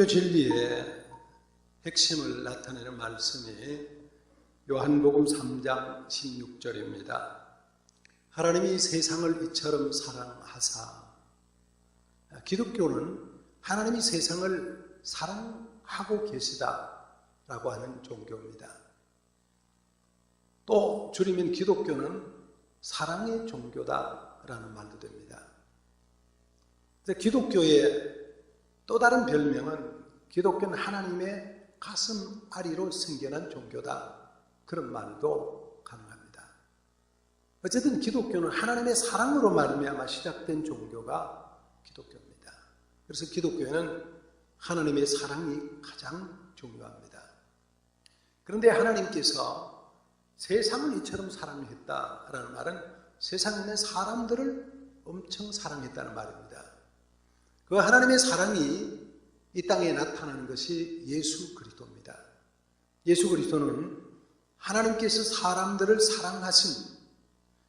기독교 진리의 핵심을 나타내는 말씀이 요한복음 3장 16절입니다. 하나님이 세상을 이처럼 사랑하사. 기독교는 하나님이 세상을 사랑하고 계시다라고 하는 종교입니다. 또 줄이면 기독교는 사랑의 종교다라는 말도 됩니다. 기독교의 또 다른 별명은 기독교는 하나님의 가슴 아리로 생겨난 종교다. 그런 말도 가능합니다. 어쨌든 기독교는 하나님의 사랑으로 말미암아 시작된 종교가 기독교입니다. 그래서 기독교에는 하나님의 사랑이 가장 중요합니다. 그런데 하나님께서 세상을 이처럼 사랑했다라는 말은 세상에 있는 사람들을 엄청 사랑했다는 말입니다. 그 하나님의 사랑이 이 땅에 나타나는 것이 예수 그리스도입니다. 예수 그리스도는 하나님께서 사람들을 사랑하신,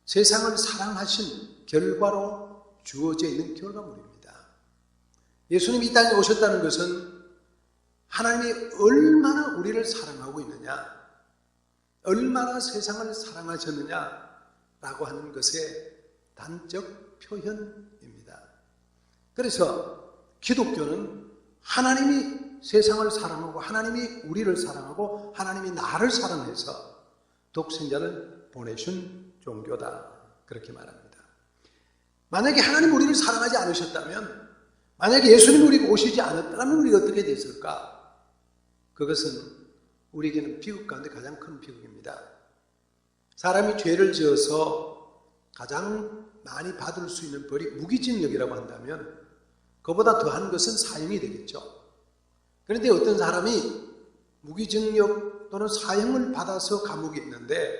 세상을 사랑하신 결과로 주어져 있는 결과물입니다. 예수님이 이 땅에 오셨다는 것은 하나님이 얼마나 우리를 사랑하고 있느냐, 얼마나 세상을 사랑하셨느냐라고 하는 것의 단적 표현입니다. 그래서 기독교는 하나님이 세상을 사랑하고 하나님이 우리를 사랑하고 하나님이 나를 사랑해서 독생자를 보내신 종교다, 그렇게 말합니다. 만약에 하나님 우리를 사랑하지 않으셨다면, 만약에 예수님 우리가 오시지 않았다면 우리가 어떻게 됐을까? 그것은 우리에게는 비극 가운데 가장 큰 비극입니다. 사람이 죄를 지어서 가장 많이 받을 수 있는 벌이 무기징역이라고 한다면 그보다 더한 것은 사형이 되겠죠. 그런데 어떤 사람이 무기징역 또는 사형을 받아서 감옥에 있는데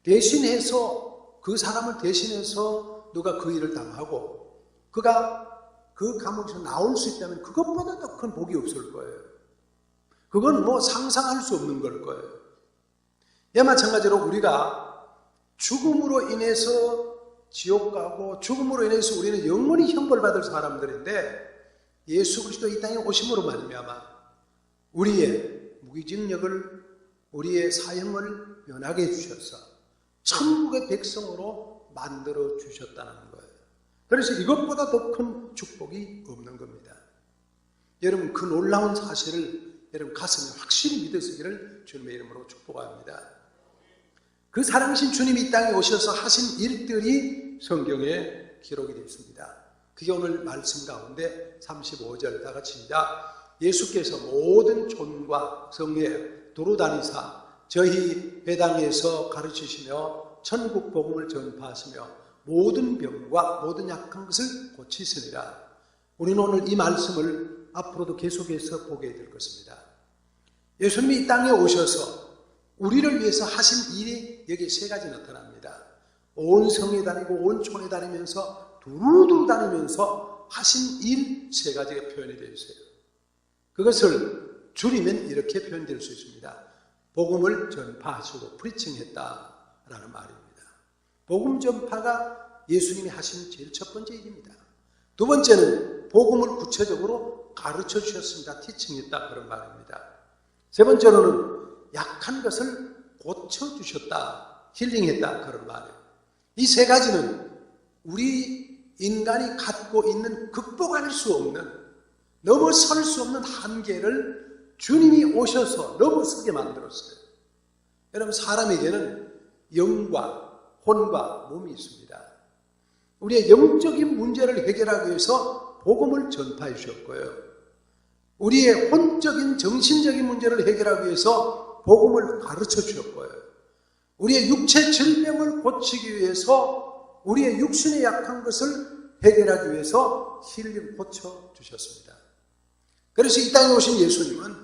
대신해서 그 사람을 대신해서 누가 그 일을 당하고 그가 그 감옥에서 나올 수 있다면 그것보다 더 큰 복이 없을 거예요. 그건 뭐 상상할 수 없는 걸 거예요. 예, 마찬가지로 우리가 죽음으로 인해서 지옥 가고 죽음으로 인해서 우리는 영원히 형벌받을 사람들인데 예수 그리스도 이 땅에 오심으로 말미암아 우리의 무기징역을, 우리의 사형을 면하게 해주셔서 천국의 백성으로 만들어 주셨다는 거예요. 그래서 이것보다 더 큰 축복이 없는 겁니다. 여러분, 그 놀라운 사실을 여러분 가슴에 확실히 믿으시기를 주님의 이름으로 축복합니다. 그 사랑하신 주님이 이 땅에 오셔서 하신 일들이 성경에 기록이 되어 있습니다. 그게 오늘 말씀 가운데 35절 다 같이 시작. 예수께서 모든 촌과 성에 두루 다니사 저희 회당에서 가르치시며 천국 복음을 전파하시며 모든 병과 모든 약한 것을 고치시니라. 우리는 오늘 이 말씀을 앞으로도 계속해서 보게 될 것입니다. 예수님이 이 땅에 오셔서 우리를 위해서 하신 일이 여기 세 가지 나타납니다. 온 성에 다니고 온 촌에 다니면서 두루두루 다니면서 하신 일 세 가지가 표현이 되어 있어요. 그것을 줄이면 이렇게 표현될 수 있습니다. 복음을 전파하시고 프리칭했다라는 말입니다. 복음 전파가 예수님이 하신 제일 첫 번째 일입니다. 두 번째는 복음을 구체적으로 가르쳐 주셨습니다. 티칭했다, 그런 말입니다. 세 번째로는 약한 것을 고쳐주셨다, 힐링했다, 그런 말이에요. 이 세 가지는 우리 인간이 갖고 있는 극복할 수 없는, 넘어설 수 없는 한계를 주님이 오셔서 넘어서게 만들었어요. 여러분, 사람에게는 영과 혼과 몸이 있습니다. 우리의 영적인 문제를 해결하기 위해서 복음을 전파해 주셨고요. 우리의 혼적인 정신적인 문제를 해결하기 위해서 복음을 가르쳐 주셨고요. 우리의 육체 질병을 고치기 위해서 우리의 육신의 약한 것을 해결하기 위해서 힐링 고쳐 주셨습니다. 그래서 이 땅에 오신 예수님은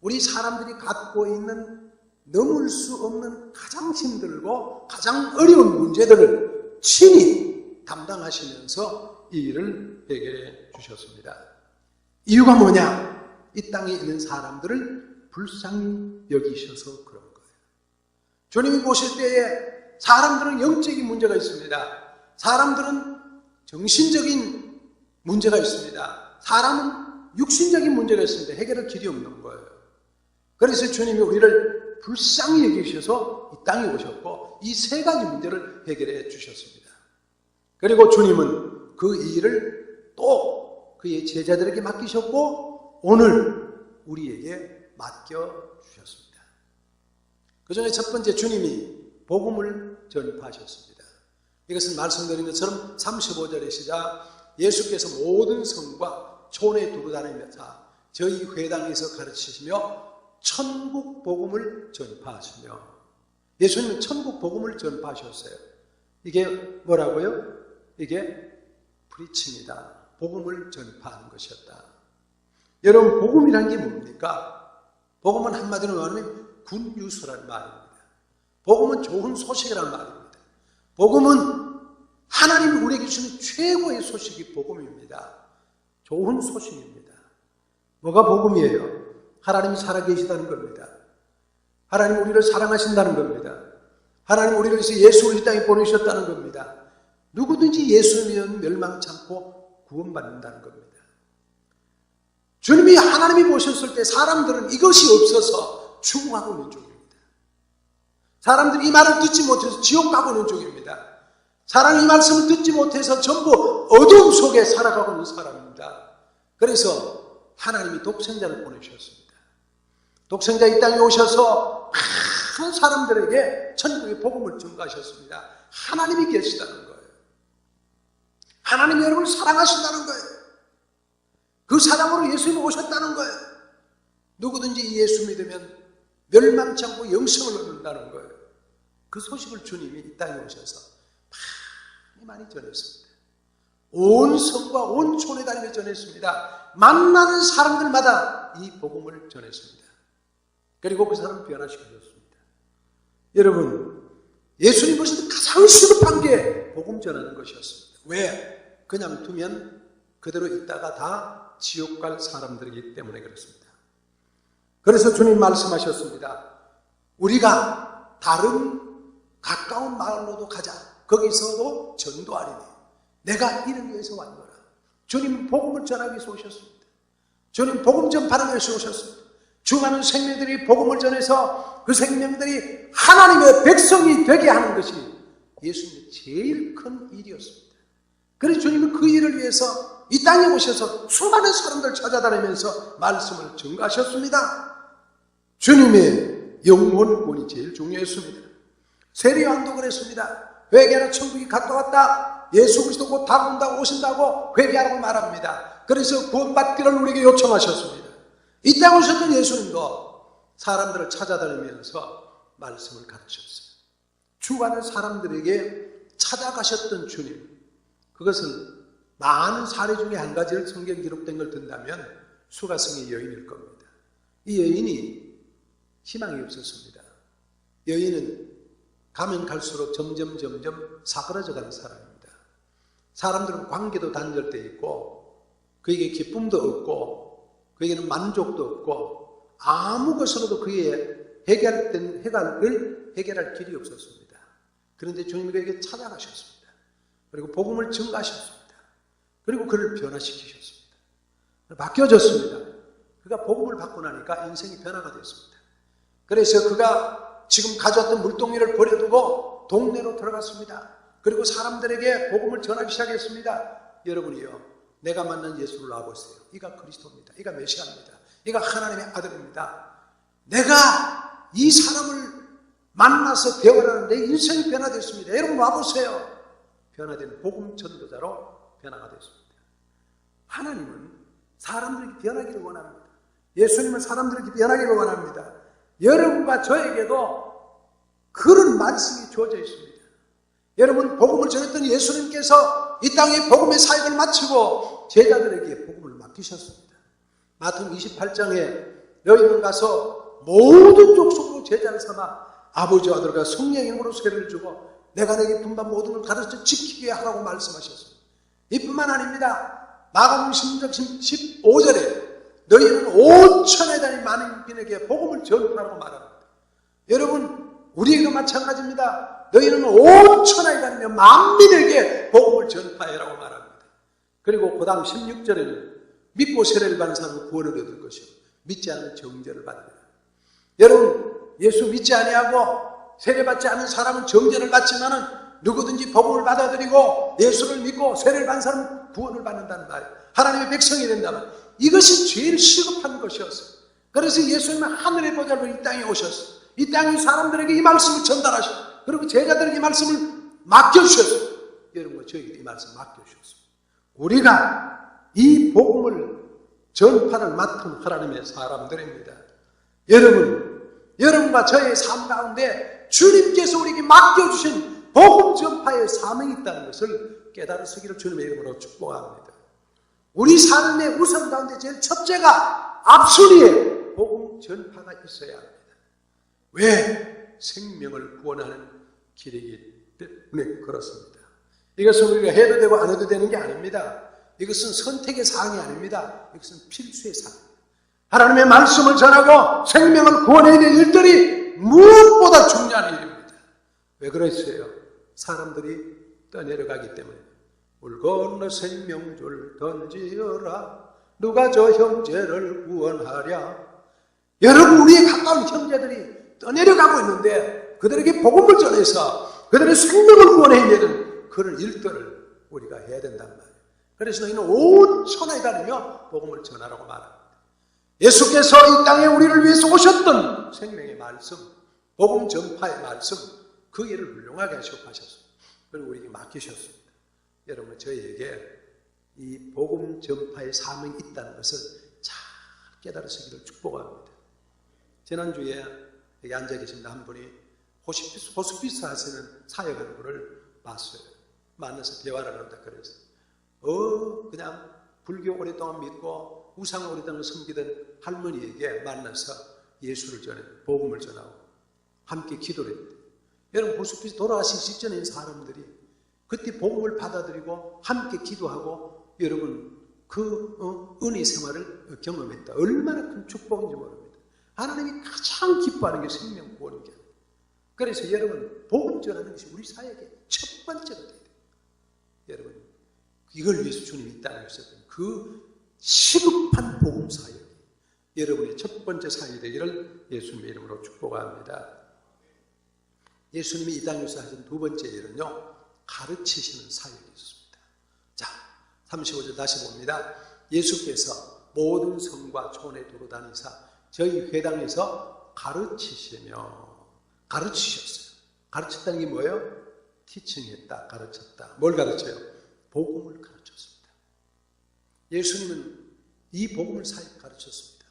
우리 사람들이 갖고 있는 넘을 수 없는 가장 힘들고 가장 어려운 문제들을 친히 담당하시면서 이 일을 해결해 주셨습니다. 이유가 뭐냐? 이 땅에 있는 사람들을 불쌍히 여기셔서 그런 거예요. 주님이 보실 때에 사람들은 영적인 문제가 있습니다. 사람들은 정신적인 문제가 있습니다. 사람은 육신적인 문제가 있습니다. 해결할 길이 없는 거예요. 그래서 주님이 우리를 불쌍히 여기셔서 이 땅에 오셨고 이 세 가지 문제를 해결해 주셨습니다. 그리고 주님은 그 일을 또 그의 제자들에게 맡기셨고 오늘 우리에게 맡겨주셨습니다. 그 중에 첫 번째, 주님이 복음을 전파하셨습니다. 이것은 말씀드린 것처럼 35절의 시작, 예수께서 모든 성과 촌에 두루 다니면서 저희 회당에서 가르치시며 천국 복음을 전파하시며, 예수님은 천국 복음을 전파하셨어요. 이게 뭐라고요? 이게 프리칭이다. 복음을 전파하는 것이었다. 여러분, 복음이란 게 뭡니까? 복음은 한마디로 말하면 굿뉴스라는 말입니다. 복음은 좋은 소식이라는 말입니다. 복음은 하나님이 우리에게 주는 최고의 소식이 복음입니다. 좋은 소식입니다. 뭐가 복음이에요? 하나님이 살아계시다는 겁니다. 하나님 우리를 사랑하신다는 겁니다. 하나님 우리를 위해서 예수를 이 땅에 보내셨다는 겁니다. 누구든지 예수 믿으면 멸망치 않고 구원받는다는 겁니다. 주님이 하나님이 보셨을 때 사람들은 이것이 없어서 추궁하고 있는 중입니다. 사람들이 이 말을 듣지 못해서 지옥 가고 있는 중입니다. 사람이 이 말씀을 듣지 못해서 전부 어둠 속에 살아가고 있는 사람입니다. 그래서 하나님이 독생자를 보내셨습니다. 독생자 이 땅에 오셔서 많은 사람들에게 천국의 복음을 전가하셨습니다. 하나님이 계시다는 거예요. 하나님이 여러분을 사랑하신다는 거예요. 그 사랑으로 예수님이 오셨다는 거예요. 누구든지 예수 믿으면 멸망치 않고 영생을 얻는다는 거예요. 그 소식을 주님이 이 땅에 오셔서 많이 전했습니다. 온 성과 온 촌에 다니며 전했습니다. 만나는 사람들마다 이 복음을 전했습니다. 그리고 그 사람을 변화시켜줬습니다. 여러분, 예수님 보실 때 가장 시급한 게 복음 전하는 것이었습니다. 왜? 그냥 두면 그대로 있다가 다 지옥 갈 사람들이기 때문에 그렇습니다. 그래서 주님 말씀하셨습니다. 우리가 다른 가까운 마을로도 가자. 거기서도 전도하리니 내가 이를 위해서 왔노라. 주님 복음을 전하기 위해서 오셨습니다. 주님 복음 전파하기 위해서 오셨습니다. 죽어가는 생명들이 복음을 전해서 그 생명들이 하나님의 백성이 되게 하는 것이 예수님의 제일 큰 일이었습니다. 그래서 주님은 그 일을 위해서 이 땅에 오셔서 수많은 사람들 찾아다니면서 말씀을 전가하셨습니다. 주님의 영혼권이 제일 중요했습니다. 세례요한도 그랬습니다. 회개하라, 천국이 가까웠다. 예수 그리스도 곧 다가온다고 오신다고 회개하라고 말합니다. 그래서 구원받기를 우리에게 요청하셨습니다. 이 땅에 오셨던 예수님도 사람들을 찾아다니면서 말씀을 가르쳤어요. 죽어가는 사람들에게 찾아가셨던 주님, 그것은 많은 사례 중에 한 가지를 성경 기록된 걸 든다면 수가성의 여인일 겁니다. 이 여인이 희망이 없었습니다. 여인은 가면 갈수록 점점 사그러져 가는 사람입니다. 사람들은 관계도 단절되어 있고 그에게 기쁨도 없고 그에게는 만족도 없고 아무 것으로도 그의 해결할 길이 없었습니다. 그런데 주님이 그에게 찾아가셨습니다. 그리고 복음을 전가하셨습니다. 그리고 그를 변화시키셨습니다. 바뀌어졌습니다. 그가 복음을 받고 나니까 인생이 변화가 됐습니다. 그래서 그가 지금 가져왔던 물동이를 버려두고 동네로 들어갔습니다. 그리고 사람들에게 복음을 전하기 시작했습니다. 여러분이요, 내가 만난 예수를 놔보세요. 이가 그리스도입니다. 이가 메시아입니다. 이가 하나님의 아들입니다. 내가 이 사람을 만나서 대화를 하는데 인생이 변화됐습니다. 여러분 와보세요. 변화된 복음 전도자로 변화가 됐습니다. 하나님은 사람들에게 변하기를 원합니다. 예수님은 사람들에게 변하기를 원합니다. 여러분과 저에게도 그런 말씀이 주어져 있습니다. 여러분, 복음을 전했던 예수님께서 이 땅에 복음의 사역을 마치고 제자들에게 복음을 맡기셨습니다. 마태복음 28장에 너희는 가서 모든 족속으로 제자를 삼아 아버지와 아들과 성령의 이름으로 세례를 주고 내가 내게 분반 모든 걸 가르쳐 지키게 하라고 말씀하셨습니다. 이뿐만 아닙니다. 마가복음 15절에 너희는 5천에 달린 많은 민에게 복음을 전하라고 말합니다. 여러분, 우리에게 마찬가지입니다. 너희는 5천에 달리며 만민에게 복음을 전파해라고 말합니다. 그리고 그 다음 16절에는 믿고 세례를 받는 사람은 구원을 얻을 것이요 믿지 않으면 정죄를 받으리라. 여러분, 예수 믿지 아니하고 세례받지 않은 사람은 정죄를 받지만은 누구든지 복음을 받아들이고 예수를 믿고 세례를 받는 사람은 구원을 받는다는 말이에요. 하나님의 백성이 된다면 이것이 제일 시급한 것이었어요. 그래서 예수님은 하늘의 보좌로 이 땅에 오셨어요. 이 땅에 사람들에게 이 말씀을 전달하셨어요. 그리고 제자들에게 이 말씀을 맡겨주셨어요. 여러분, 저에게 이 말씀 맡겨주셨어요. 우리가 이 복음을 전파를 맡은 하나님의 사람들입니다. 여러분과 저의 삶 가운데 주님께서 우리에게 맡겨주신 복음 전파의 사명이 있다는 것을 깨달으시기를 주님의 이름으로 축복합니다. 우리 삶의 우선 가운데 제일 첫째가 앞순위에 복음 전파가 있어야 합니다. 왜? 생명을 구원하는 길이기 때문에 그렇습니다. 이것은 우리가 해도 되고 안 해도 되는 게 아닙니다. 이것은 선택의 사항이 아닙니다. 이것은 필수의 사항입니다. 하나님의 말씀을 전하고 생명을 구원해야 될 일들이 무엇보다 중요한 일입니다. 왜 그랬어요? 사람들이 떠내려가기 때문에. 물 건너 생명줄 던지어라 누가 저 형제를 구원하랴. 여러분, 우리의 가까운 형제들이 떠내려가고 있는데 그들에게 복음을 전해서 그들의 생명을 구원해야 되는 그런 일들을 우리가 해야 된단 말이에요. 그래서 너희는 온 천하에 다니며 복음을 전하라고 말합니다. 예수께서 이 땅에 우리를 위해서 오셨던 생명의 말씀, 복음 전파의 말씀, 그 일을 훌륭하게 하셨습니다. 그리고 우리에게 맡기셨습니다. 여러분, 저희에게 이 복음 전파의 사명이 있다는 것을 잘 깨달으시기를 축복합니다. 지난주에 여기 앉아 계신 한 분이 호스피스 하시는 사역하는 분을 봤어요. 만나서 대화를 한다 그래서 그냥 불교 오랫동안 믿고 우상을 오랫동안 섬기던 할머니에게 만나서 예수를 전해 복음을 전하고 함께 기도를 했대요. 여러분, 호스피스 돌아가시기 직전에 사람들이 그때 복음을 받아들이고 함께 기도하고 여러분 그 은혜 생활을 경험했다. 얼마나 큰 축복인지 모릅니다. 하나님이 가장 기뻐하는 게 생명 구원인 게 아닙니다. 그래서 여러분, 복음 전하는 것이 우리 사역의 첫 번째가 돼야 돼요. 여러분, 이걸 위해서 주님이 이 땅에 오셨던 그 시급한 복음 사역이 여러분의 첫 번째 사역이 되기를 예수님의 이름으로 축복합니다. 예수님이 이 땅에서 하신 두 번째 일은요, 가르치시는 사역이 있습니다. 자, 35절 다시 봅니다. 예수께서 모든 성과 촌에 돌아다니사 저희 회당에서 가르치시며, 가르치셨어요. 가르쳤다는 게 뭐예요? 티칭했다, 가르쳤다. 뭘 가르쳐요? 복음을 가르쳤습니다. 예수님은 이 복음을 가르쳤습니다.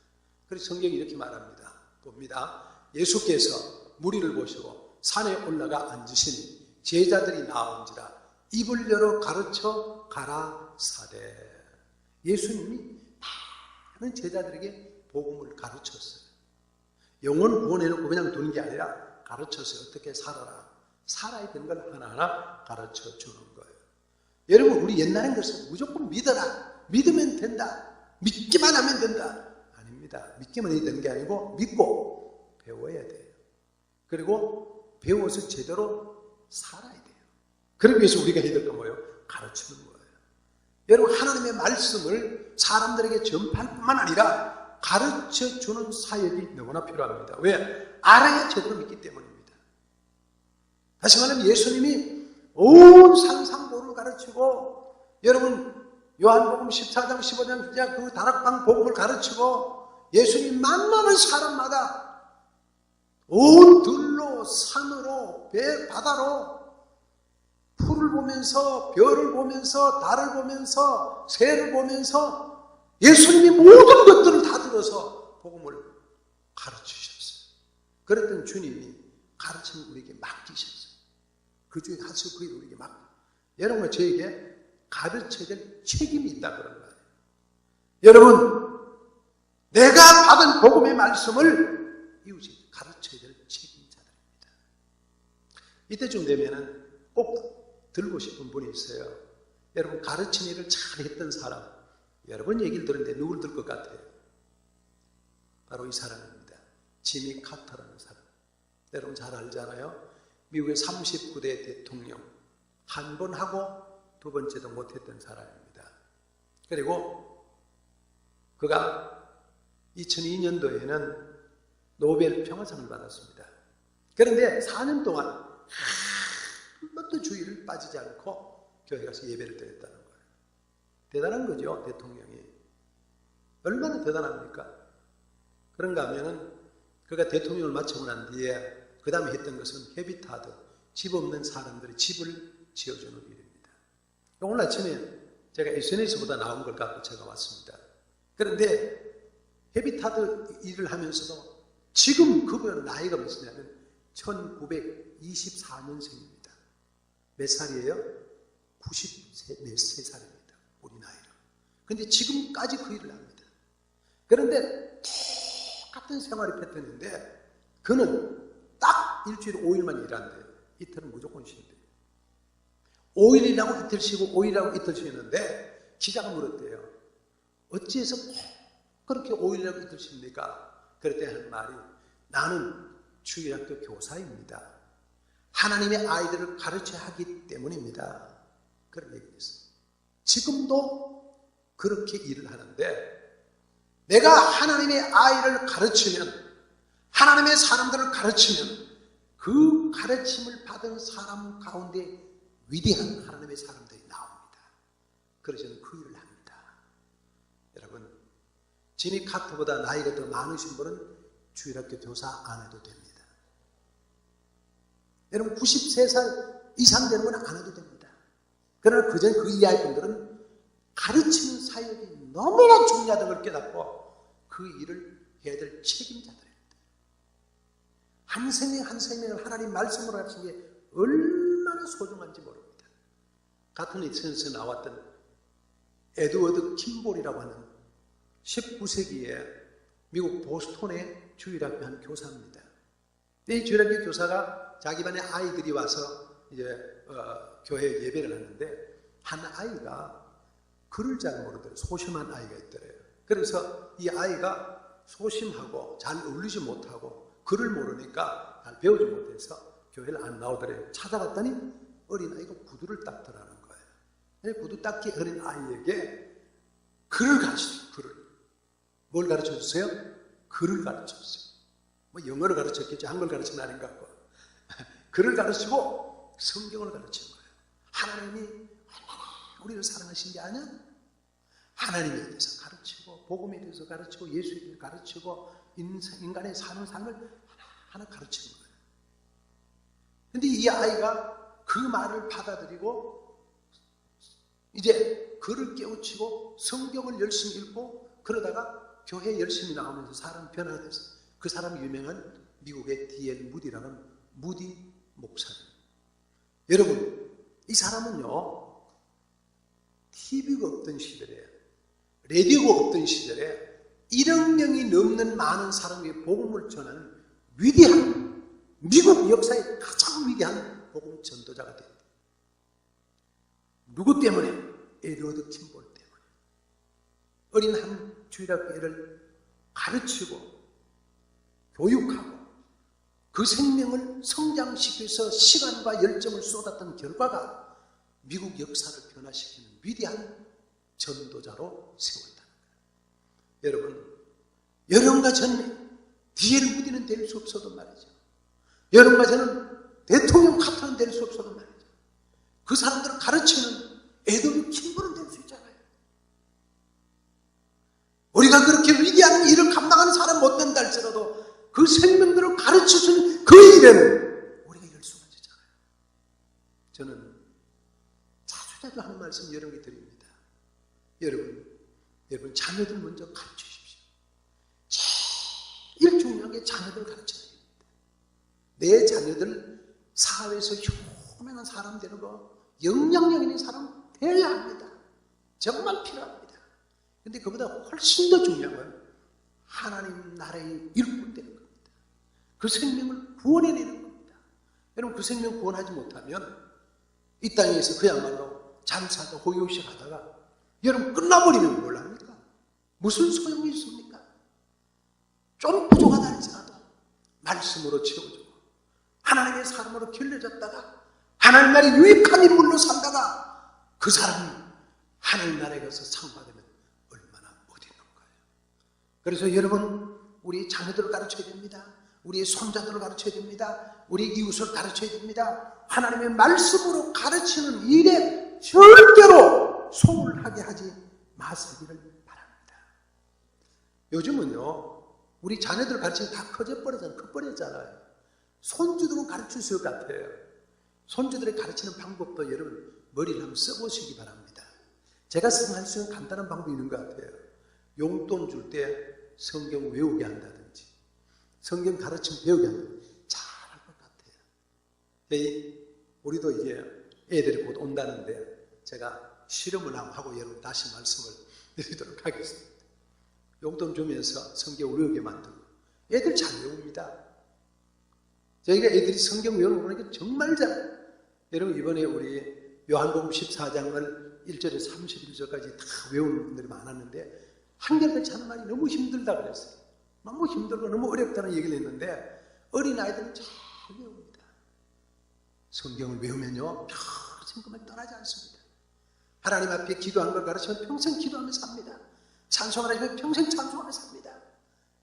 그래서 성경이 이렇게 말합니다. 봅니다. 예수께서 무리를 보시고 산에 올라가 앉으시니 제자들이 나온지라 입을 열어 가르쳐 가라사대. 예수님이 많은 제자들에게 복음을 가르쳤어요. 영혼 구원해놓고 그냥 두는 게 아니라 가르쳤어요. 어떻게 살아야 되는 걸 하나하나 가르쳐 주는 거예요. 여러분, 우리 옛날엔 그랬어요. 무조건 믿어라, 믿으면 된다, 믿기만 하면 된다. 아닙니다. 믿기만 해야 되는 게 아니고 믿고 배워야 돼요. 그리고 배워서 제대로 살아야 돼요. 그러기 위해서 우리가 해야 될 건 뭐예요? 가르치는 거예요. 여러분, 하나님의 말씀을 사람들에게 전파할 뿐만 아니라 가르쳐주는 사역이 너무나 필요합니다. 왜? 알아야 제대로 믿기 때문입니다. 다시 말하면 예수님이 온 산상보를 가르치고, 여러분 요한복음 14장 15장 그 다락방 복음을 가르치고, 예수님 만나는 사람마다 온 들로 산으로 바다로 풀을 보면서 별을 보면서 달을 보면서 새를 보면서 예수님이 모든 것들을 다 들어서 복음을 가르치셨어요. 그랬던 주님이 가르침을 우리에게 맡기셨어요. 그 중에 하시고 그게 우리에게 여러분, 저에게 가르쳐야 될 책임이 있다 그런 거예요. 여러분, 내가 받은 복음의 말씀을 이웃이 가르쳐야 될 책임자들입니다. 이때쯤 되면은 꼭 들고 싶은 분이 있어요. 여러분, 가르친 일을 잘 했던 사람, 여러분 얘기를 들었는데 누굴 들 것 같아요? 바로 이 사람입니다. 지미 카터라는 사람. 여러분 잘 알잖아요. 미국의 39대 대통령 한 번 하고 두 번째도 못했던 사람입니다. 그리고 그가 2002년도에는 노벨 평화상을 받았습니다. 그런데 4년 동안 한 번도 주일을 빠지지 않고 교회 가서 예배를 드렸다는 거예요. 대단한 거죠, 대통령이. 얼마나 대단합니까? 그런가 하면은 그가 대통령을 마치고 난 뒤에 그 다음에 했던 것은 헤비타드, 집 없는 사람들의 집을 지어주는 일입니다. 오늘 아침에 제가 SNS보다 나온 걸 갖고 제가 왔습니다. 그런데 헤비타드 일을 하면서도 지금 그분 나이가 몇이냐면 1924년생입니다. 몇 살이에요? 93살입니다. 우리 나이로. 근데 지금까지 그 일을 합니다. 그런데 똑같은 생활의 패턴인데 그는 딱 일주일에 5일만 일한대요. 이틀은 무조건 쉰대요. 5일이라고 이틀 쉬고 5일이라고 이틀 쉬는데 기자가 물었대요. 어찌해서 그렇게 5일이라고 이틀 쉽니까? 그럴 때 하는 말이 나는 주일학교 교사입니다. 하나님의 아이들을 가르쳐야 하기 때문입니다. 그런 얘기를 했어요. 지금도 그렇게 일을 하는데 내가 하나님의 아이를 가르치면 하나님의 사람들을 가르치면 그 가르침을 받은 사람 가운데 위대한 하나님의 사람들이 나옵니다. 그래서 저는 그 일을 합니다. 여러분, 지미 카터보다 나이가 더 많으신 분은 주일학교 교사 안 해도 됩니다. 여러분 93살 이상 되는 건 안 해도 됩니다. 그러나 그전 그 이하의 분들은 가르치는 사역이 너무나 중요하다는 걸 깨닫고 그 일을 해야 될 책임자들입니다. 한 생명 한 생명을 하나님 말씀으로 하신 게 얼마나 소중한지 모릅니다. 같은 에센스에 나왔던 에드워드 킴볼이라고 하는 19세기에 미국 보스턴의 주일학교 한 교사입니다. 이 주일학교 교사가 자기 반에 아이들이 와서 이제 교회 예배를 하는데 한 아이가 글을 잘 모르더래요. 소심한 아이가 있더래요. 그래서 이 아이가 소심하고 잘 어울리지 못하고 글을 모르니까 잘 배우지 못해서 교회를 안 나오더래요. 찾아봤더니 어린아이가 구두를 닦더라는 거예요. 구두 닦기 어린 아이에게 글을 가르쳐줬어요. 글을. 뭘 가르쳐줬어요? 글을 가르쳐줬어요. 뭐 영어를 가르쳤겠죠. 한글 가르친 거 아닌 것 같고. 글을 가르치고 성경을 가르친 거예요. 하나님이 얼마나 우리를 사랑하신 게 아니야? 하나님에 대해서 가르치고 복음에 대해서 가르치고 예수에 대해서 가르치고 인간의 사는 삶을 하나하나 가르치는 거예요. 그런데 이 아이가 그 말을 받아들이고 이제 글을 깨우치고 성경을 열심히 읽고 그러다가 교회 열심히 나오면서 사람 변화가 됐어요. 그 사람이 유명한 미국의 D.L. 무디라는 무디 목사님. 여러분, 이 사람은요, TV가 없던 시절에, 라디오가 없던 시절에 1억 명이 넘는 많은 사람에게 복음을 전하는 위대한, 미국 역사의 가장 위대한 복음 전도자가 됩니다. 누구 때문에? 에드워드 킴볼 때문에. 어린 한 주일학교를 가르치고 교육하고 그 생명을 성장시켜서 시간과 열정을 쏟았던 결과가 미국 역사를 변화시키는 위대한 전도자로 세웠다는 거예요. 여러분, 여러분과 저는 D.L. 무디는 될 수 없어도 말이죠. 여러분과 저는 대통령 카터는 될 수 없어도 말이죠. 그 사람들을 가르치는 에드워드 킴볼은 될 수 있잖아요. 우리가 그렇게 위대한 일을 감당하는 사람 못 된다 할지라도 그 생명들을 가르쳐주는 그 일에는 우리가 열심히 하잖아요. 저는 자주 하는 말씀 여러분께 드립니다. 여러분 자녀들 먼저 가르치십시오. 제일 중요한 게 자녀들 가르쳐야 됩니다. 내 자녀들 사회에서 효면한 사람 되는 거, 영향력 있는 사람 되어야 합니다. 정말 필요합니다. 그런데 그보다 훨씬 더 중요한 건 하나님 나라의 일꾼 되는 겁니다. 그 생명을 구원해내는 겁니다. 여러분 그 생명 구원하지 못하면 이 땅에서 그야말로 잠사도 호요식 하다가 여러분 끝나버리면 뭘 합니까? 무슨 소용이 있습니까? 좀 부족하다 할지라도 말씀으로 채워주고 하나님의 사람으로 길러졌다가 하나님 나라의 유익한 인물로 살다가 그 사람이 하늘 나라에 가서 상 받으면 얼마나 멋있는 거예요. 그래서 여러분, 우리 자녀들을 가르쳐야 됩니다. 우리의 손자들을 가르쳐야 됩니다. 우리 이웃을 가르쳐야 됩니다. 하나님의 말씀으로 가르치는 일에 절대로 소홀하게 하지 마시기를 바랍니다. 요즘은요, 우리 자녀들 가르치면 다 커버렸잖아요. 손주들은 가르칠 수 없을 것 같아요. 손주들의 가르치는 방법도 여러분 머리를 한번 써보시기 바랍니다. 제가 생각할 수 있는 간단한 방법이 있는 것 같아요. 용돈 줄 때 성경 외우게 한다든지, 성경 가르침 배우게 한다든지 잘할 것 같아요. 우리도 이제 애들이 곧 온다는데 제가 실험을 한번 하고 여러분 다시 말씀을 드리도록 하겠습니다. 용돈 주면서 성경 외우게 만들고 애들 잘 외웁니다. 저희가 애들이 성경 외우는 거 정말 잘해요. 여러분, 이번에 우리 요한복음 14장을 1절에서 31절까지 다 외우는 분들이 많았는데 한결같이 하는 말이 너무 힘들다 그랬어요. 너무 힘들고 너무 어렵다는 얘기를 했는데 어린아이들은 잘 외웁니다. 성경을 외우면요 평생 그만 떠나지 않습니다. 하나님 앞에 기도하는 걸 가르치면 평생 기도하면서 삽니다. 찬송을 하시면 평생 찬송하면서 삽니다.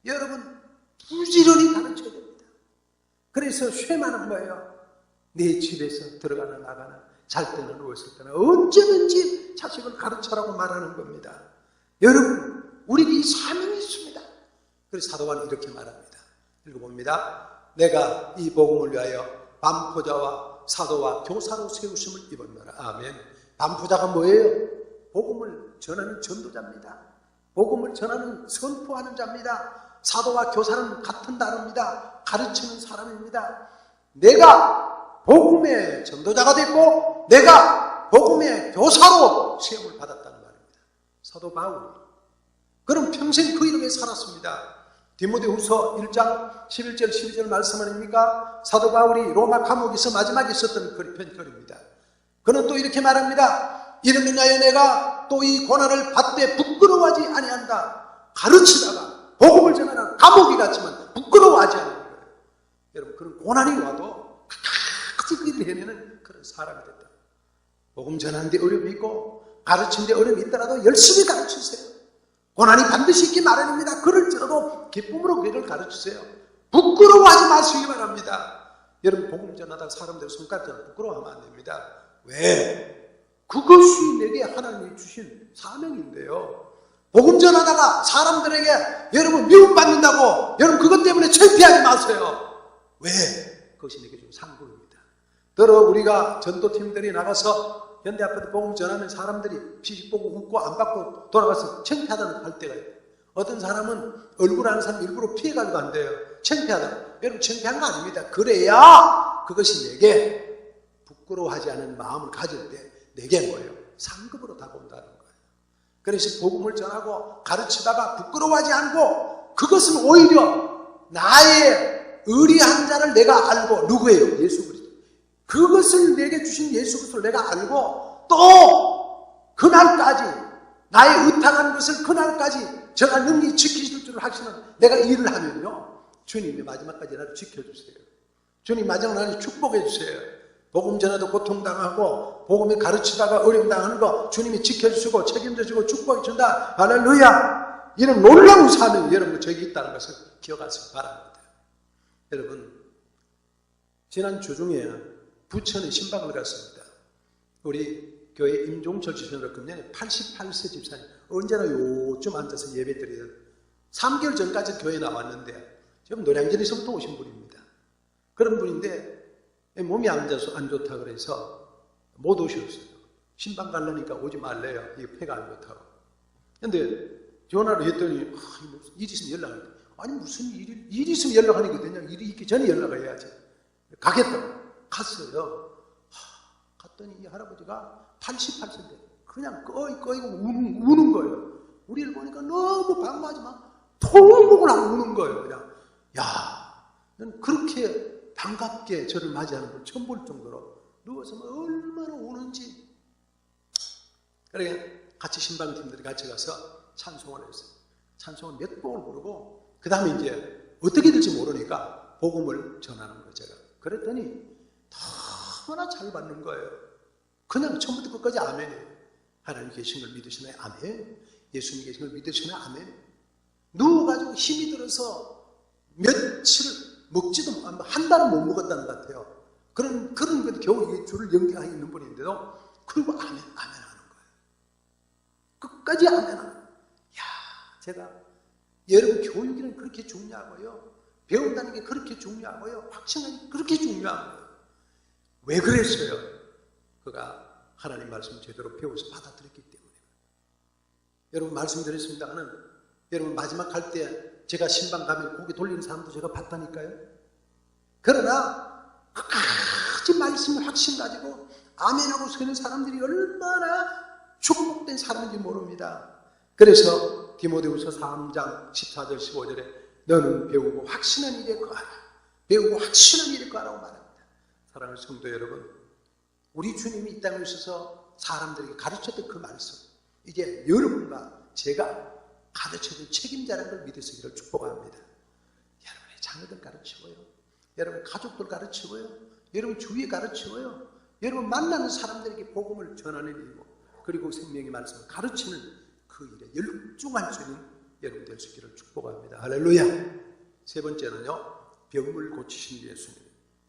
여러분, 부지런히 가르쳐야 됩니다. 그래서 쉐마는 뭐예요? 내 집에서 들어가나 나가나 잘 때나 누웠을 때나 언제든지 자식을 가르쳐라고 말하는 겁니다. 여러분, 우리에게 이 사명이 있습니다. 그래서 사도관은 이렇게 말합니다. 읽어봅니다. 내가 이 복음을 위하여 반포자와 사도와 교사로 세우심을 입었노라. 아멘. 반포자가 뭐예요? 복음을 전하는 전도자입니다. 복음을 전하는 선포하는 자입니다. 사도와 교사는 같은 단어입니다. 가르치는 사람입니다. 내가 복음의 전도자가 됐고 내가 복음의 교사로 시험을 받았다는 말입니다. 사도 바울이. 그럼 평생 그 이름에 살았습니다. 디모데후서 1장 11절 12절 말씀 아닙니까? 사도 바울이 로마 감옥에서 마지막에 썼던 글입니다. 그는 또 이렇게 말합니다. 이를 인하여 내가 또 이 고난을 받되 부끄러워하지 아니한다. 가르치다가 복음을 전하는 감옥이 같지만 부끄러워하지 않는 거예요. 여러분, 그런 고난이 와도 끝까지 그 일을 해내는 그런 사람이 됐다. 복음 전하는데 어려움이 있고 가르치는데 어려움이 있더라도 열심히 가르치세요. 고난이 반드시 있기 마련입니다. 그럴지라도 기쁨으로 그 일을 가르치세요. 부끄러워하지 마시기 바랍니다. 여러분, 복음 전하다가 사람들 손가락처럼 부끄러워하면 안 됩니다. 왜? 그것이 내게 하나님이 주신 사명인데요. 복음 전하다가 사람들에게 여러분 미움받는다고 여러분 그것 때문에 창피하지 마세요. 왜? 그것이 내게 준 상급입니다. 더러 우리가 전도팀들이 나가서 현대아파트 복음 전하면 사람들이 피식 보고 웃고 안 받고 돌아가서 창피하다는 할 때가 있어요. 어떤 사람은 얼굴 아는 사람 일부러 피해가지고 안 돼요. 창피하다. 여러분, 창피한 거 아닙니다. 그래야 그것이 내게 부끄러워하지 않은 마음을 가질 때 내게 뭐예요? 상급으로 다가온다는 거예요. 그래서 복음을 전하고 가르치다가 부끄러워하지 않고 그것은 오히려 나의 의리한 자를 내가 알고, 누구예요? 예수 그리스도. 그것을 내게 주신 예수 그리스도를 내가 알고 또 그날까지 나의 의탁한 것을 그날까지 제가 능히 지키실 줄 하시는 내가 일을 하면요, 주님이 마지막까지 나를 지켜주세요. 주님 마지막 날에 축복해 주세요. 복음 전에도 고통당하고 복음에 가르치다가 어려움 당하는 거 주님이 지켜주시고 책임져주고 축복해 준다. 할렐루야. 이런 놀라운 사명이 여러분 저기 있다는 것을 기억하시기 바랍니다. 여러분, 지난 주 중에 부천에 신방을 갔습니다. 우리 교회 임종철 집사님 금년에 88세 집사님, 언제나 요쯤 앉아서 예배 드리던 3개월 전까지 교회에 나왔는데 지금 노량진에서부터 오신 분입니다. 그런 분인데 몸이 안 좋다 그래서 못 오셨어요. 신방 가려니까 오지 말래요. 이 폐가 안 좋다고. 근데 전화를 했더니 일 있으면 연락을 해. 아니 무슨 일 있으면 연락하니거든요. 일이 있기 전에 연락을 해야지. 가겠다고 갔어요. 갔더니 이 할아버지가 88세인데 그냥 꺼이고 우는 거예요. 우리를 보니까 너무 반가하지만 통곡을 하고 우는 거예요. 그냥 난 그렇게 반갑게 저를 맞이하는 걸 처음 볼 정도로 누워서 얼마나 우는지. 그래 같이 신방팀들이 같이 가서 찬송을 했어요. 찬송을 몇 곡을 부르고 그 다음에 이제 어떻게 될지 모르니까 복음을 전하는 거예요. 제가 그랬더니 너무나 잘 받는 거예요. 그냥 처음부터 끝까지 아멘이에요. 하나님 계신 걸 믿으시나요? 아멘. 예수님 계신 걸 믿으시나요? 아멘. 누워가지고 힘이 들어서 며칠 먹지도, 한 달은 못 먹었다는 것 같아요. 그런 것 겨우 줄을 연결하고 있는 분인데도, 그리고 아멘 하는 거예요. 끝까지 아멘 하는 거예요. 제가, 여러분, 교육이는 그렇게 중요하고요. 배운다는 게 그렇게 중요하고요. 확신하는 게 그렇게 중요한 거예요. 왜 그랬어요? 그가 하나님 말씀을 제대로 배워서 받아들였기 때문에. 여러분, 말씀드렸습니다는, 여러분, 마지막 할 때 제가 신방 가면 고개 돌리는 사람도 제가 봤다니까요. 그러나 끝까지 말씀을 확신 가지고 아멘하고 서는 사람들이 얼마나 축복된 사람인지 모릅니다. 그래서 디모데후서 3장 14절 15절에 너는 배우고 확신한 일에 거하라. 배우고 확신한 일에 거하라고 말합니다. 사랑하는 성도 여러분, 우리 주님이 이 땅에 있어서 사람들에게 가르쳤던 그 말씀, 이제 여러분과 제가 가르쳐준 책임자라는 걸 믿으시기를 축복합니다. 여러분의 자녀들 가르치고요. 여러분 가족들 가르치고요. 여러분 주위에 가르치고요. 여러분 만나는 사람들에게 복음을 전하는 일이고, 그리고 생명의 말씀을 가르치는 그 일에 열중할 수 있는 여러분 될 수 있기를 축복합니다. 할렐루야. 세 번째는요, 병을 고치신 예수님.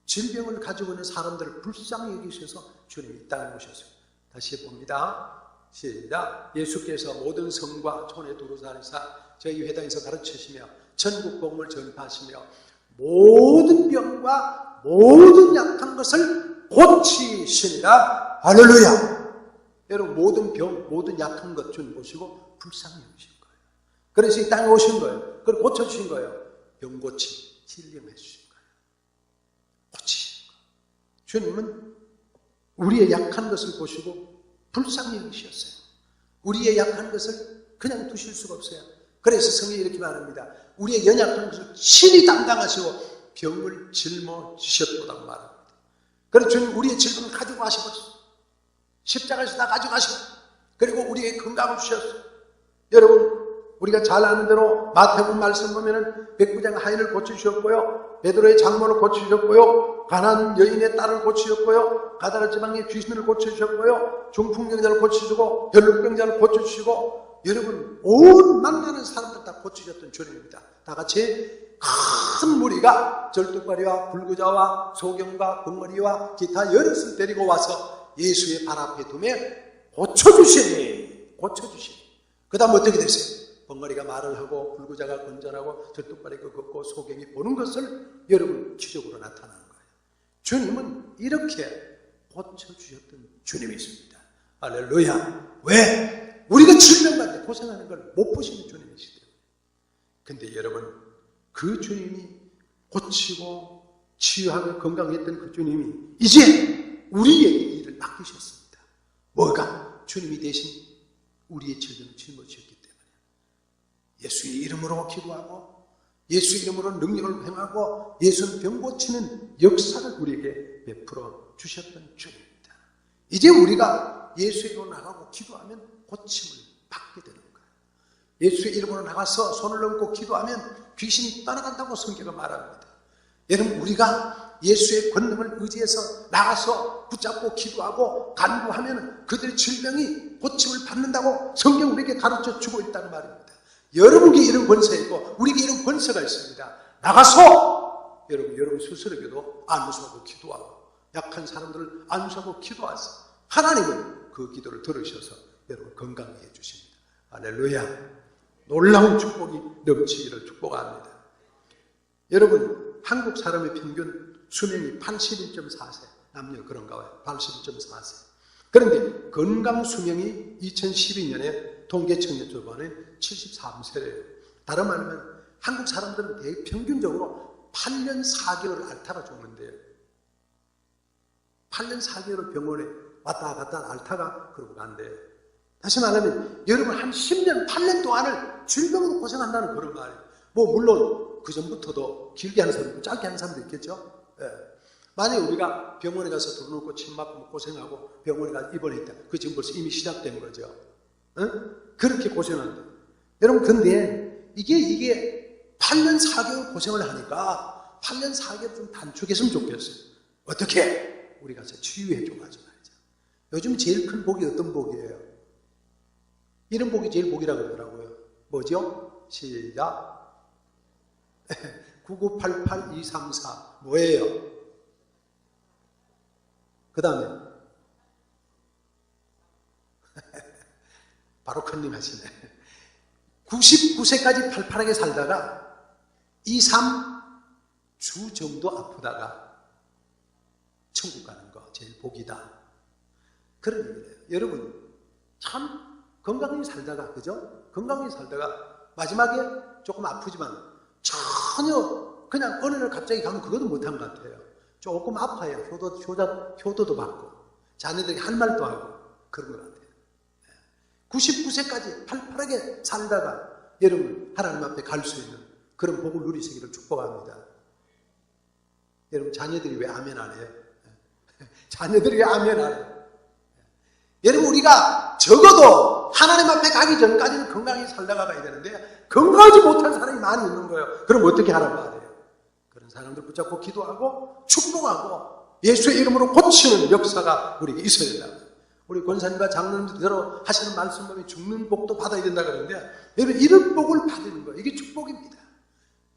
질병을 가지고 있는 사람들을 불쌍히 여기셔서 주님이 이 땅에 오셨어요. 다시 봅니다. 시작. 예수께서 모든 성과 촌에 두루다니사 저희 회당에서 가르치시며 전국 복음을 전파하시며 모든 병과 모든 약한 것을 고치시니라. 할렐루야. 여러분, 모든 병, 모든 약한 것 좀 보시고 불쌍히 여기신 거예요. 그래서 이 땅에 오신 거예요. 그걸 고쳐주신 거예요. 병 고치, 힐링해 주신 거예요. 고치신 거예요. 주님은 우리의 약한 것을 보시고 불쌍히 여기셨어요. 우리의 약한 것을 그냥 두실 수가 없어요. 그래서 성경이 이렇게 말합니다. 우리의 연약한 것을 친히 담당하시고 병을 짊어지셨다고 말합니다. 그래서 주님 우리의 질병을 가지고 가셔버렸어요. 십자가에서 다 가져가시고, 그리고 우리의 건강을 주셨어요. 여러분, 우리가 잘 아는 대로 마태복음 말씀 보면은 백부장 하인을 고치셨고요, 베드로의 장모를 고치셨고요, 가난한 여인의 딸을 고치셨고요, 가다라 지방의 귀신을 고치셨고요, 중풍병자를 고치시고 혈루병자를 고치시고, 여러분 온 만나는 사람들 다 고치셨던 주님입니다. 다 같이 큰 무리가 절뚝발이와 불구자와 소경과 벙어리와 기타 여럿을 데리고 와서 예수의 발 앞에 두매 고쳐주시니. 그 다음 어떻게 됐어요? 벙어리가 말을 하고 불구자가 건전하고 절뚝발이가 걷고 소경이 보는 것을 여러분 기적으로 나타나는 거예요. 주님은 이렇게 고쳐주셨던 주님이십니다. 할렐루야. 왜? 우리가 질병받을 때 고생하는 걸 못 보시는 주님이시대요. 근데 여러분, 그 주님이 고치고 치유하고 건강했던 그 주님이 이제 우리에게 일을 맡기셨습니다. 뭐가? 주님이 대신 우리의 질병을 짊어지셨기 때문에 예수의 이름으로 기도하고 예수의 이름으로 능력을 행하고 예수는 병 고치는 역사를 우리에게 베풀어 주셨던 주님입니다. 이제 우리가 예수의 이름으로 나가고 기도하면 고침을 받게 되는 거예요. 예수의 이름으로 나가서 손을 얹고 기도하면 귀신이 떠나간다고 성경은 말합니다. 여러분, 우리가 예수의 권능을 의지해서 나가서 붙잡고 기도하고 간구하면 그들의 질병이 고침을 받는다고 성경 우리에게 가르쳐 주고 있다는 말입니다. 여러분께 이런 권세이고 우리에게 이런 권세가 있습니다. 나가서 여러분 스스로에게도 안수하고 기도하고 약한 사람들을 안수하고 기도하세요. 하나님은 그 기도를 들으셔서 여러분 건강하게 해주십니다. 할렐루야. 놀라운 축복이 넘치기를 축복합니다. 여러분, 한국 사람의 평균 수명이 81.4세, 남녀 그런가 봐요. 81.4세. 그런데 건강 수명이 2012년에 통계청년조반에 73세래요. 다른 말하면 한국 사람들은 대평균적으로 8년 4개월 앓다가 죽는데요. 8년 4개월 병원에 왔다 갔다 앓다가 그러고 간대요. 다시 말하면 여러분 한 10년, 8년 동안을 질병으로 고생한다는 그런 말이에요. 뭐 물론 그 전부터도 길게 하는 사람도 있고 짧게 하는 사람도 있겠죠. 예. 만약에 우리가 병원에 가서 돈 넣고 침 맞고 고생하고 병원에 가서 입원했다. 그 지금 벌써 이미 시작된 거죠. 그렇게 고생한다. 여러분 근데 이게 8년 4개월 고생을 하니까 8년 4개월 좀 단축했으면 좋겠어요. 어떻게? 우리 가서 치유해 줘 가지고 말이죠. 요즘 제일 큰 복이 어떤 복이에요? 이런 복이 제일 복이라고 그러더라고요. 뭐죠? 시작. 9988234 뭐예요? 그 다음에 바로 큰님 하시네. 99세까지 팔팔하게 살다가 2, 3주 정도 아프다가 천국 가는 거 제일 복이다. 그런 얘기를 해요. 여러분 참 건강히 살다가, 그죠? 건강히 살다가 마지막에 조금 아프지만 전혀 그냥 어느 날 갑자기 가면 그것도 못한 것 같아요. 조금 아파야 효도도 받고 자녀들이 할 말도 하고 그런 것 같아요. 99세까지 팔팔하게 살다가 여러분 하나님 앞에 갈 수 있는 그런 복을 누리시기를 축복합니다. 여러분 자녀들이 왜 아멘 안 해요? 자녀들이 왜 아멘 안 해요? 여러분 우리가 적어도 하나님 앞에 가기 전까지는 건강히 살다가 가야 되는데 건강하지 못한 사람이 많이 있는 거예요. 그럼 어떻게 하란 말이에요? 그런 사람들 붙잡고 기도하고 축복하고 예수의 이름으로 고치는 역사가 우리에게 있어야 된다. 우리 권사님과 장로님들대로 하시는 말씀 보면 죽는 복도 받아야 된다 그러는데 여러분 이런 복을 받는 거예요. 이게 축복입니다.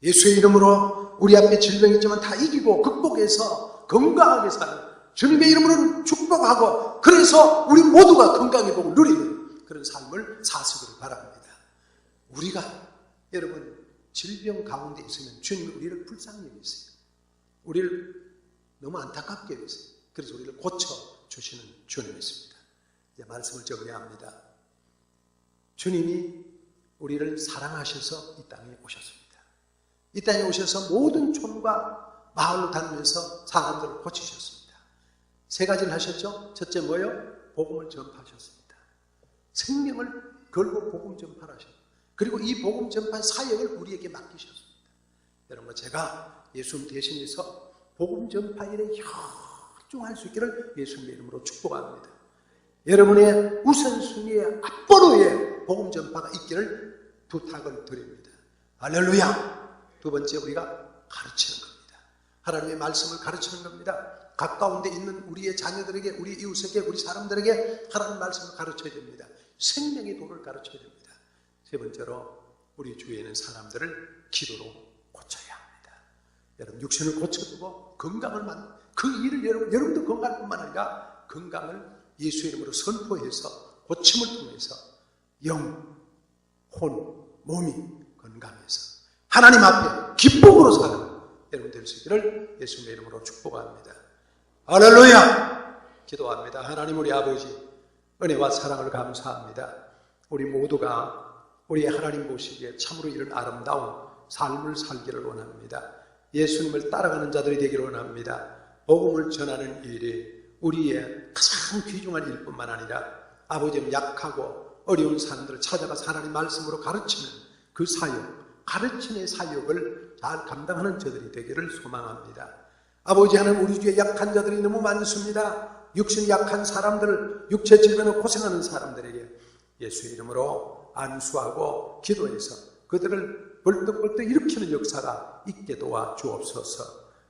예수의 이름으로 우리 앞에 질병이 있지만 다 이기고 극복해서 건강하게 사는 주님의 이름으로 축복하고 그래서 우리 모두가 건강의 복을 누리는 그런 삶을 사시기를 바랍니다. 우리가 여러분 질병 가운데 있으면 주님이 우리를 불쌍히 여기세요. 우리를 너무 안타깝게 여기세요. 그래서 우리를 고쳐주시는 주님이십니다. 이제 말씀을 정리합니다. 주님이 우리를 사랑하셔서 이 땅에 오셨습니다. 이 땅에 오셔서 모든 촌과 마을로 다니면서 사람들을 고치셨습니다. 세 가지를 하셨죠. 첫째 뭐예요? 복음을 전파하셨습니다. 생명을 걸고 복음 전파를 하셨습니다. 그리고 이 복음 전파의 사역을 우리에게 맡기셨습니다. 여러분 제가 예수님 대신해서 복음 전파 일에 협조할 수 있기를 예수님의 이름으로 축복합니다. 여러분의 우선순위의 앞번호에 복음 전파가 있기를 부탁을 드립니다. 할렐루야. 두 번째 우리가 가르치는 겁니다. 하나님의 말씀을 가르치는 겁니다. 가까운 데 있는 우리의 자녀들에게, 우리 이웃에게, 우리 사람들에게 하나님 말씀을 가르쳐야 됩니다. 생명의 도를 가르쳐야 됩니다. 세 번째로 우리 주위에 있는 사람들을 기도로 고쳐야 합니다. 여러분 육신을 고쳐주고 건강을 그 일을 여러분도 건강뿐만 아니라 건강을 예수의 이름으로 선포해서 고침을 통해서 영, 혼, 몸이 건강해서 하나님 앞에 기쁨으로 사는 여러분 될 수 있기를 예수님의 이름으로 축복합니다. 할렐루야! 기도합니다. 하나님 우리 아버지 은혜와 사랑을 감사합니다. 우리 모두가 우리 하나님 보시기에 참으로 이런 아름다운 삶을 살기를 원합니다. 예수님을 따라가는 자들이 되기를 원합니다. 복음을 전하는 일이 우리의 가장 귀중한 일뿐만 아니라 아버지는 약하고 어려운 사람들을 찾아가서 하나님 말씀으로 가르치는 그 사역, 가르치는 사역을 잘 감당하는 저들이 되기를 소망합니다. 아버지 하나님 우리 주위에 약한 자들이 너무 많습니다. 육신이 약한 사람들, 육체 질병으로 고생하는 사람들에게 예수의 이름으로 안수하고 기도해서 그들을 벌떡벌떡 일으키는 역사가 있게 도와 주옵소서.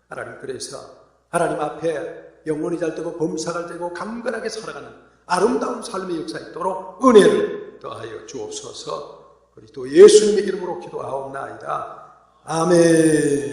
하나님 그래서 하나님 앞에 영혼이 잘 되고 범사가 되고 강건하게 살아가는 아름다운 삶의 역사 있도록 은혜를 더하여 주옵소서. 그리스도 예수님의 이름으로 기도하옵나이다. 아멘.